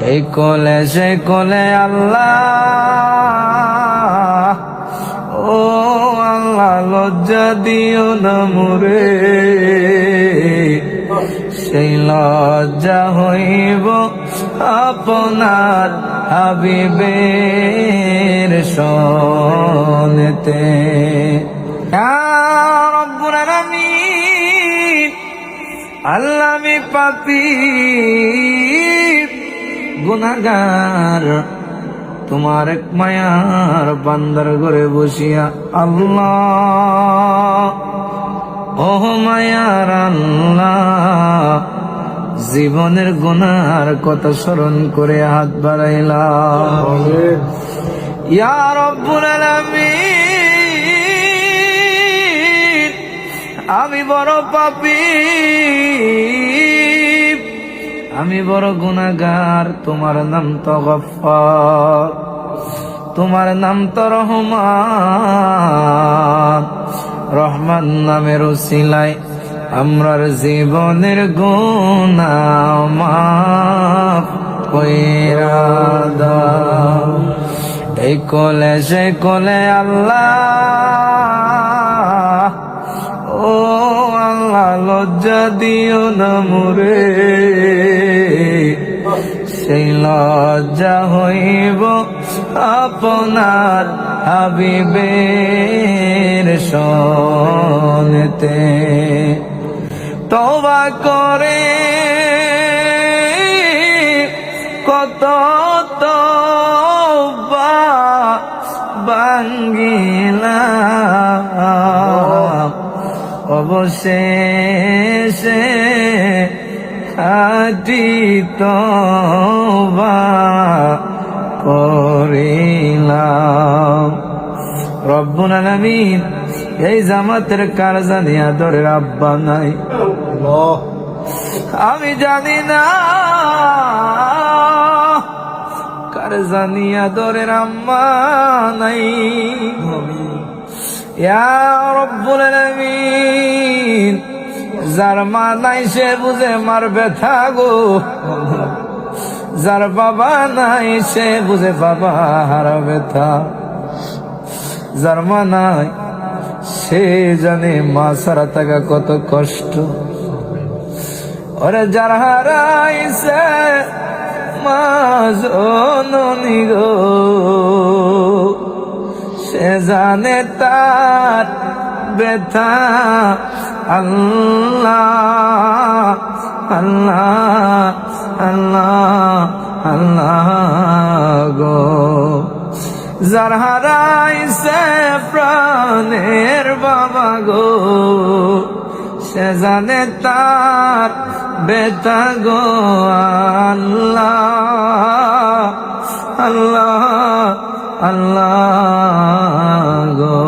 এই কোলে সে কোলে আল্লাহ, ও আল্লাহ লজ্জা দিও না মোরে, সেই লজ্জা হইব আপনার হাবিবের সনেতে। ইয়া রব্বুল আলামিন, আল্লাহ আমি পাপী গুনাহগার, তোমার এক মায়ার বান্দার ঘরে বসিয়া আল্লাহ, ও মায়ার আল্লাহ, জীবনের গুনার কথা স্মরণ করে হাত বাড়াইলাম। ইয়া রব্বুল আলামিন, আমি বড় পাপী, আমি বড় গুনাহগার, তোমার নাম তো গফফার, তোমার নাম তো রহমান। রহমান নামের উসিলায় আমরার জীবনের গুনাহ মাফ কইরা দাও। এই কোলে সে কোলে আল্লাহ, ও আল্লাহ লজ্জা দিও না মোরে, সেই লজ্জা হইব আপনার হাবিবের সনেতে। তওবা করে কত তওবা ভাঙ্গিলাম, অবশেষে খাঁটি তওবা করিলাম। রব্বুল আলামিন, এই জামাতের কার জানি আদরের আব্বা নাই, আমি জানি না কার জানি আদরের আম্মা নাই। ইয়া রব্বুল আলামিন, যার মা নাই সে বুঝে মার ব্যথা গো, যার বাবা নাই সে বুঝে বাবা হারা ব্যথা, যার মা নাই সে জানে মা ছাড়া থাকা কত কষ্ট। ওরে যার হারাইছে মা জননী গো, সে জানে তার ব্যথা। আল্লাহ আল্লাহ আল্লাহ আল্লাহ গো, যার হারাইছে প্রাণের বাবা গো, সে জানে তার ব্যথা গো। আল্লাহ আল্লাহ আল্লাহ গো।